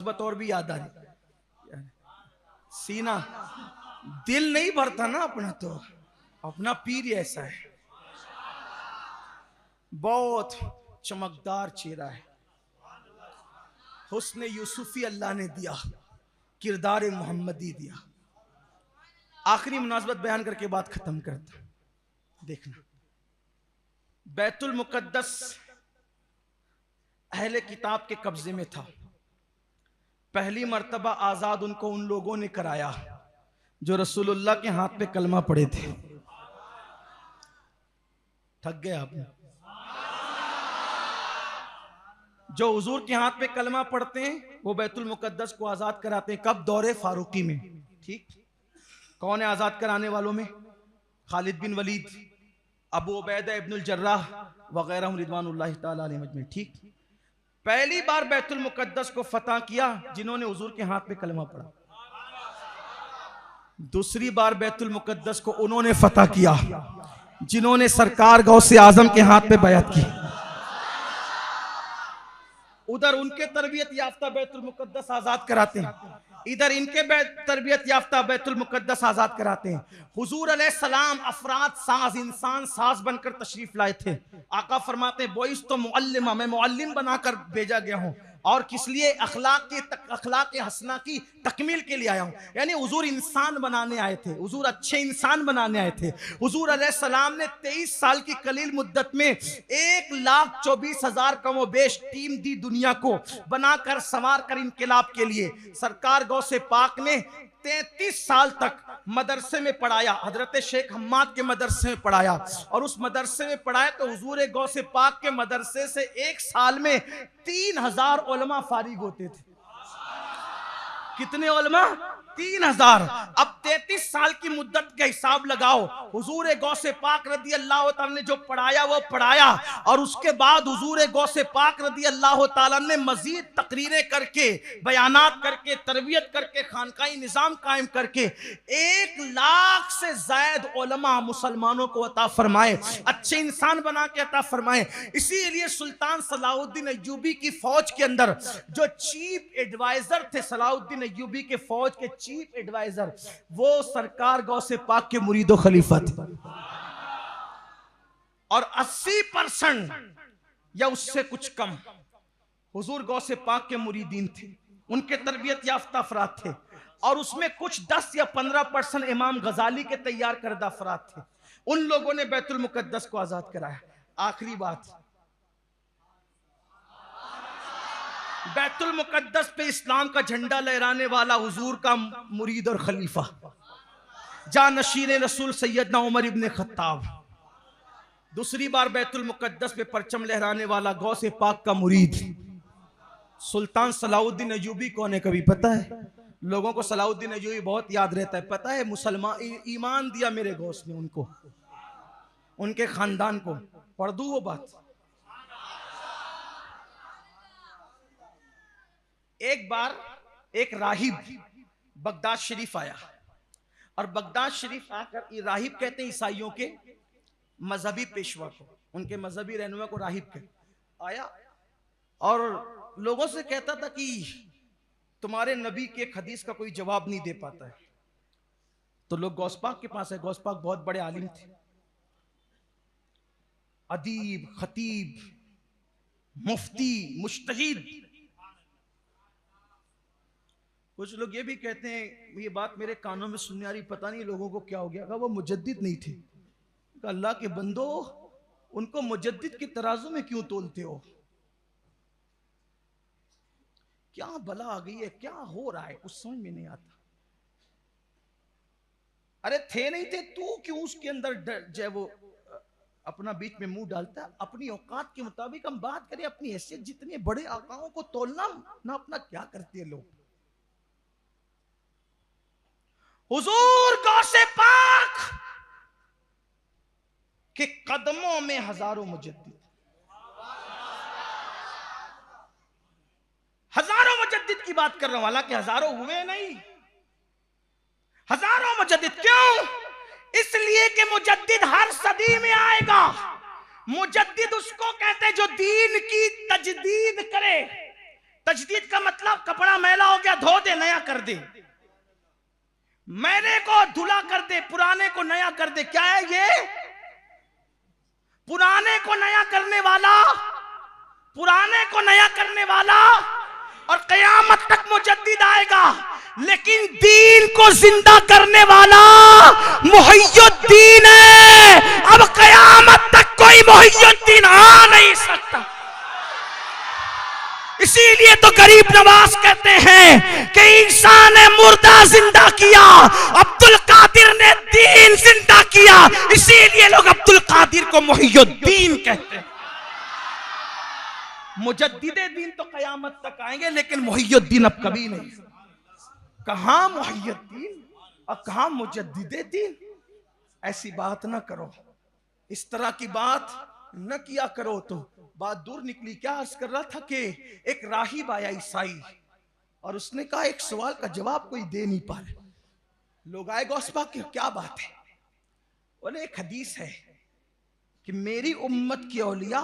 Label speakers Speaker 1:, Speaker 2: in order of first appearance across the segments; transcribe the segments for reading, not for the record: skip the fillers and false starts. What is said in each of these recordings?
Speaker 1: और भी याद आ रही, सीना दिल नहीं भरता ना अपना, तो अपना पीर ऐसा है, बहुत चमकदार चेहरा है, हुस्न यूसुफी अल्लाह ने दिया, किरदार मोहम्मदी दिया। आखिरी मुनासबत बयान करके बात खत्म करता। देखना, बैतुल मुकद्दस अहले किताब के कब्जे में था। पहली मर्तबा आजाद उनको उन लोगों ने कराया जो रसूलुल्लाह के हाथ पे कलमा पड़े थे। थक गए आपने? जो हुजूर के हाथ पे कलमा पढ़ते हैं वो बैतुल मुकद्दस को आजाद कराते हैं। कब? दौरे फारूकी में। ठीक, कौन है आजाद कराने वालों में? खालिद बिन वलीद, अबू उबैदा इब्नुल जर्राह वगैरह रिदवानुल्लाहि ताला अलैहिम अजमईन। ठीक, पहली बार बैतुल मुकद्दस को फतह किया जिन्होंने हुजूर के हाथ पे कलमा पढ़ा। दूसरी बार बैतुल मुकद्दस को उन्होंने फतह किया जिन्होंने सरकार गौसे आजम के हाथ पे बैत की। उधर उनके तरबियत याफ्ता बैतुल मुकद्दस आजाद कराते हैं, इधर इनके तरबियत याफ्ता बैतुल मुकद्दस आजाद कराते हैं। हुजूर अलैहिस्सलाम अफराद साज, इंसान साज बनकर तशरीफ लाए थे। आका फरमाते हैं बोइस तो मुअल्लिमा, मैं मुअल्लिम बनाकर भेजा गया हूँ। और किस लिए? अखलाक हसना की तकमील के लिए आया हूँ। यानी हुजूर इंसान बनाने आए थे, हुजूर अच्छे इंसान बनाने आए थे। हुजूर अलैहिस्सलाम ने 23 साल की कलील मुद्दत में 1,24,000 कमो बेश टीम दी दुनिया को बनाकर संवार कर इनकलाब के लिए। सरकार गौसे पाक ने 33 साल तक मदरसे में पढ़ाया, हजरत शेख हम्माद के मदरसे में पढ़ाया, और उस मदरसे में पढ़ाया तो हुजूर गौसे पाक के मदरसे से एक साल में 3,000 उलमा फारिग होते थे। कितने उलमा? 3,000। अब 33 साल की मुद्दत का हिसाब लगाओ। हुजूर गौसे पाक रदी अल्लाह ताला ने जो पढ़ाया वो पढ़ाया, और उसके बाद हुजूर गौसे पाक रदी अल्लाह ताला ने मजीद तकरीरें करके, बयानात करके, तरबियत करके, खानकाई निज़ाम कायम करके 1 लाख से ज़ायद उलमा मुसलमानों को अता फरमाए, अच्छे इंसान बना के अता फरमाए। इसीलिए सुल्तान सलाहुद्दीन अय्यूबी की फौज के अंदर जो चीफ एडवाइजर थे, सलाहुद्दीन अय्यूबी के फौज के चीफ एडवाइजर, वो सरकार गौसे पाक के मुरीदो खलीफा थे। और 80% या उससे कुछ कम हुजूर गौसे पाक के मुरीदीन थे, उनके तरबियत याफ्ता अफराद थे। और उसमें कुछ 10 या 15% इमाम गजाली के तैयार करदा अफराद थे। उन लोगों ने बैतुल मुकद्दस को आजाद कराया। आखिरी बात, बैतुल मुकद्दस पे इस्लाम का झंडा लहराने वाला हुजूर का मुरीद और खलीफा, जानशीन रसूल सैयदना उमर इब्ने खत्ताब। दूसरी बार बैतुल मुकद्दस पे परचम लहराने वाला गौसे पाक का मुरीद सुल्तान सलाहुद्दीन अय्यूबी। कौन है? कभी पता है? लोगों को सलाहुद्दीन अय्यूबी बहुत याद रहता है। पता है? मुसलमान ईमान दिया मेरे गौस ने उनको, उनके खानदान को। पढ़ दूं वो बात? एक बार एक राहिब बगदाद शरीफ आया, और बगदाद शरीफ आकर, ये राहिब कहते हैं ईसाइयों के मजहबी पेशवा को, उनके मजहबी रहनुमा को राहिब कहते। आया और लोगों से कहता था कि तुम्हारे नबी के एक हदीस का कोई जवाब नहीं दे पाता है। तो लोग गौस पाक के पास है। गौस पाक बहुत बड़े आलिम थे, अदीब, खतीब, मुफ्ती, मुज्तहिद। कुछ लोग ये भी कहते हैं, ये बात मेरे कानों में सुनने आ रही, पता नहीं लोगों को क्या हो गया, वो मुजद्दिद नहीं थे। अल्लाह के बंदो, उनको मुजद्दिद के तराजू में क्यों तोलते हो? क्या बला आ गई है? क्या हो रहा है? कुछ समझ में नहीं आता। अरे थे नहीं थे, तू क्यों उसके अंदर जो है वो अपना बीच में मुंह डालता है? अपनी औकात के मुताबिक हम बात करें, अपनी हैसियत जितनी बड़े आकाओं को तोलना ना अपना क्या करते हैं लोग। हुजूर गौसे पाक के कदमों में हजारों मुजद्दिद, हजारों मुजद्दिद की बात कर रहा हूं, हालांकि हजारों हुए नहीं, हजारों मुजद्दिद। क्यों? इसलिए कि मुजद्दिद हर सदी में आएगा। मुजद्दिद उसको कहते हैं जो दीन की तजदीद करे, तजदीद का मतलब कपड़ा मैला हो गया धो दे, नया कर दे, मैले को धुला कर दे, पुराने को नया कर दे। क्या है ये? पुराने को नया करने वाला, पुराने को नया करने वाला। और कयामत तक मुजद्दिद आएगा, लेकिन दीन को जिंदा करने वाला मुहय्यिद्दीन है। अब कयामत तक कोई मुहय्यिद्दीन आ नहीं सकता। इसीलिए तो गरीब नवाज कहते हैं कि इंसान ने मुर्दा जिंदा किया, अब्दुल कादिर ने दीन जिंदा किया। इसीलिए लोग अब्दुल कादिर को मुहय्यिद्दीन कहते हैं। मुजद्दिदे दीन तो कयामत तक आएंगे, लेकिन मुहय्यिद्दीन अब कभी नहीं। कहां मुहय्यिद्दीन और कहां मुजद्दिदे दीन? ऐसी बात ना करो, इस तरह की बात न किया करो। तो बात दूर निकली। क्या अर्ज कर रहा था कि एक राहिब आया ईसाई, और उसने कहा एक सवाल का जवाब कोई दे नहीं पा रहे। लोग आए गौस पाक की, क्या बात है? बोले एक हदीस है कि मेरी उम्मत के औलिया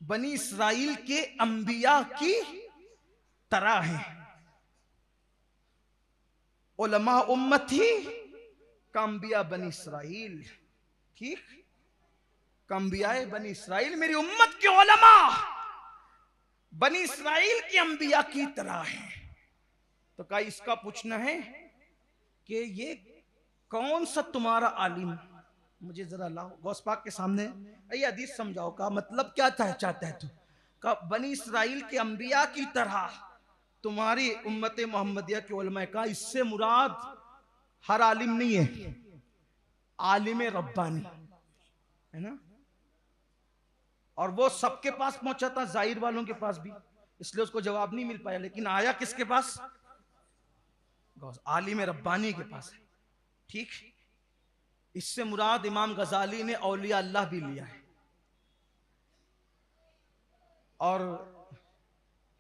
Speaker 1: बनी इसराइल के अंबिया की तरह हैं। उलमा उम्मती का अंबिया बनी इसराइल, ठीक? अंबियाए बनी इसराइल, मेरी उम्मत के उलमा बनी इसराइल के अंबिया की तरह है। तो कहा इसका पूछना है कि ये कौन सा तुम्हारा आलिम, मुझे जरा लाओ गौस पाक के सामने, ये हदीस समझाओ। का मतलब क्या चाहता है तू? का बनी इसराइल के अंबिया की तरह तुम्हारी उम्मत मोहम्मदिया के उलमा का, इससे मुराद हर आलिम नहीं है, आलिम रब्बानी है ना। और वो सबके पास पहुंचा था, जाहिर वालों के पास भी, इसलिए उसको जवाब नहीं मिल पाया। लेकिन आया किसके पास? आलिम रब्बानी के पास है, ठीक। इससे मुराद इमाम गजाली ने औलिया अल्लाह भी लिया है। और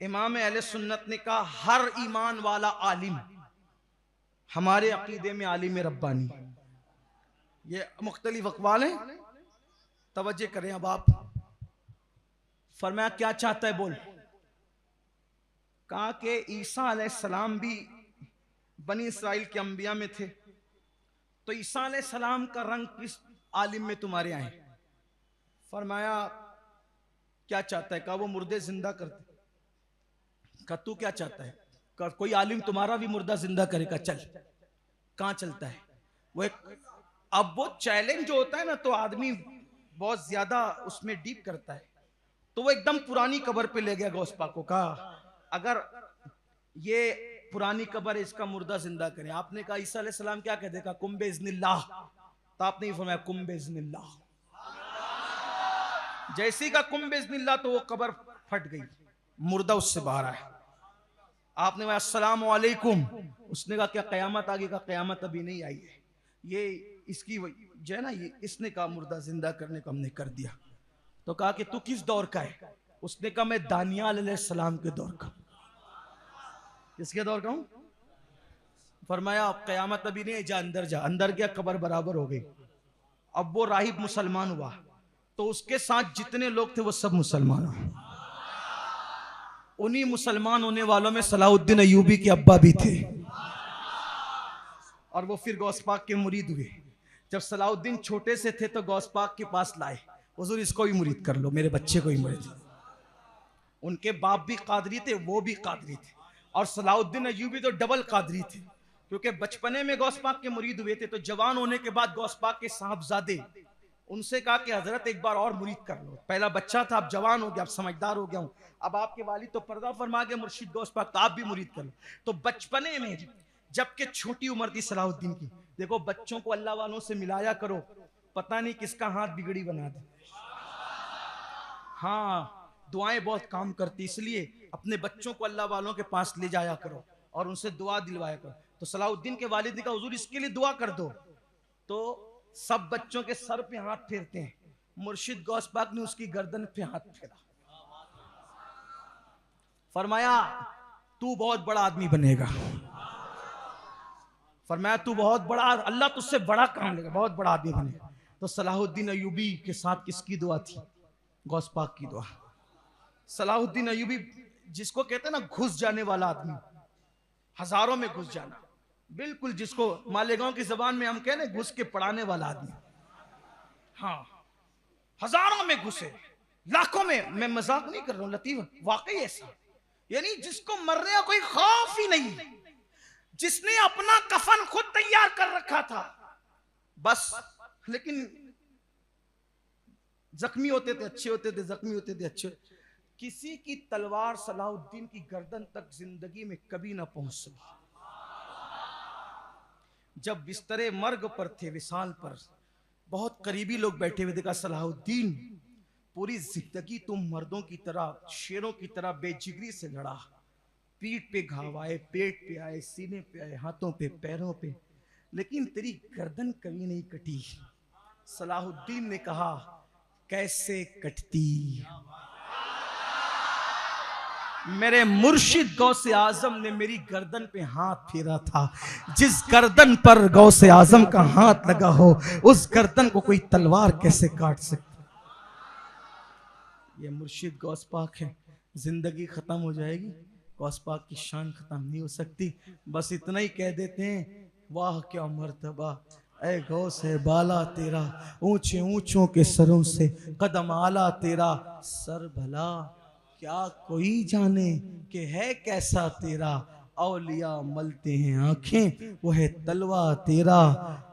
Speaker 1: इमाम अहले सुन्नत ने कहा हर ईमान वाला आलिम हमारे अकीदे में आलिम रब्बानी। ये मुख्तलिफ अक़वाल हैं, तवज्जो करें। अब आप फरमाया क्या चाहता है बोल? कहा कि ईसा अलैहिस्सलाम भी बनी इसराइल के अंबिया में थे, तो ईसा अलैहिस्सलाम का रंग किस आलिम में तुम्हारे आए? फरमाया क्या चाहता है? कहा वो मुर्दे जिंदा करते। कहा तू क्या चाहता है? कहा कोई आलिम तुम्हारा भी मुर्दा जिंदा करेगा, चल। कहां चलता है वो अब वो चैलेंज जो होता है ना, तो आदमी बहुत ज्यादा उसमें डीप करता है। तो वो एकदम पुरानी कब्र पे ले गया गौस पाक को। कहा अगर ये पुरानी कब्र है, इसका मुर्दा जिंदा करें। आपने कहा ईसा अलैहिस्सलाम क्या कहते? कहा कुम बिइज़्निल्लाह। तो आपने फरमाया कुम बिइज़्निल्लाह। जैसी का कुम बिइज़्निल्लाह तो वो कब्र फट गई, मुर्दा उससे बाहर आया। आपने कहा अस्सलामु अलैकुम। उसने कहा क्या कयामत आ गई? का कयामत अभी नहीं आई है, ये इसकी जो है ना, ये इसने कहा मुर्दा जिंदा करने को हमने कर दिया। तो कहा कि तू किस दौर का है? उसने कहा मैं दानियाल अलैहिस्सलाम के दौर का। किसके दौर का हूं? फरमाया कयामत अभी नहीं, जा अंदर जा। अंदर गया, कब्र बराबर हो गई। अब वो राहिब मुसलमान हुआ, तो उसके साथ जितने लोग थे वो सब मुसलमान हुए। उन्हीं मुसलमान होने वालों में सलाहुद्दीन अय्यूबी के अब्बा भी थे, और वो फिर गौस पाक के मुरीद हुए। जब सलाहुद्दीन छोटे से थे तो गौस पाक के पास लाए, हुजूर इसको भी मुरीद कर लो, मेरे बच्चे को भी मुरीद। उनके बाप भी कादरी थे, वो भी कादरी थे, और सलाहुद्दीन अय्यूबी तो डबल कादरी थे, क्योंकि बचपने में गौस पाक के मुरीद हुए थे। तो जवान होने के बाद गौस पाक के साहबजादे उनसे कहा कि हजरत एक बार और मुरीद कर लो। पहला बच्चा था, अब जवान हो गया, अब समझदार हो गया हूं, अब आपके वालिद तो पर्दा फरमा गए मुर्शिद गौस पाक, तो आप भी मुरीद कर लो। तो बचपने में, जबकि छोटी उम्र थी सलाहुद्दीन की, देखो बच्चों को अल्लाह वालों से मिलाया करो, पता नहीं किसका हाथ बिगड़ी बना दे। हाँ, दुआएं बहुत काम करती, इसलिए अपने बच्चों को अल्लाह वालों के पास ले जाया करो और उनसे दुआ दिलवाया करो। तो सलाहुद्दीन के वालिद ने कहा हुजूर इसके लिए दुआ कर दो। तो सब बच्चों के सर पे हाथ फेरते हैं, मुर्शिद गौस पाक ने उसकी गर्दन पे हाथ फेरा। फरमाया तू बहुत बड़ा आदमी बनेगा। फरमाया तू बहुत बड़ा, अल्लाह तुझसे बड़ा काम लेगा, बहुत बड़ा आदमी बनेगा। तो सलाहुद्दीन अय्यूबी के साथ किसकी दुआ थी? गौस पाक की दुआ। सलाहुद्दीन अय्यूबी जिसको कहते हैं ना घुस जाने वाला आदमी, हजारों में घुस जाना, बिल्कुल जिसको मालेगांव की जबान में हम कहें ना घुस के पढ़ाने वाला आदमी। हाँ, हजारों में घुसे, लाखों में, मैं मजाक नहीं कर रहा हूं लतीफ, वाकई ऐसा, यानी जिसको मरने का कोई खौफ ही नहीं, जिसने अपना कफन खुद तैयार कर रखा था बस, लेकिन जख्मी होते थे अच्छे होते थे, जख्मी होते थे अच्छे। किसी की तलवार सलाहुद्दीन की गर्दन तक जिंदगी में कभी ना पहुंच सकी। जब बिस्तरे मर्ग पर थे, विशाल पर बहुत करीबी लोग बैठे हुए, देखा सलाहुद्दीन पूरी जिंदगी तुम मर्दों की तरह, शेरों की तरह बेजिगरी से लड़ा, पीठ पे घाव आए, पेट पे आए, सीने पे आए, हाथों पे, पैरों पे, लेकिन तेरी गर्दन कभी नहीं कटी। सलाहुद्दीन ने कहा कैसे कटती, मेरे मुर्शिद गौसे आजम ने मेरी गर्दन पे हाथ फेरा था। जिस गर्दन पर गौसे आजम का हाथ लगा हो, उस गर्दन को कोई तलवार कैसे काट सकता। ये मुर्शिद गौस पाक है। जिंदगी खत्म हो जाएगी, गौस पाक की शान खत्म नहीं हो सकती। बस इतना ही कह देते हैं, वाह क्या मर्तबा ऐ गौस है बाला तेरा, ऊंचे ऊंचों के सरों से कदम आला तेरा, सर भला क्या कोई जाने कि है कैसा तेरा, औलिया मलते हैं आंखें वो है तलवा तेरा,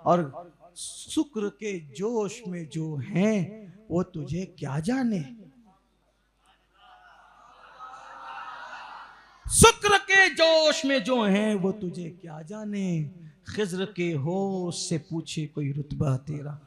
Speaker 1: और शुक्र के जोश में जो हैं वो तुझे क्या जाने, शुक्र के जोश में जो हैं वो तुझे क्या जाने, खिज्र के होश से पूछे कोई रुतबा तेरा।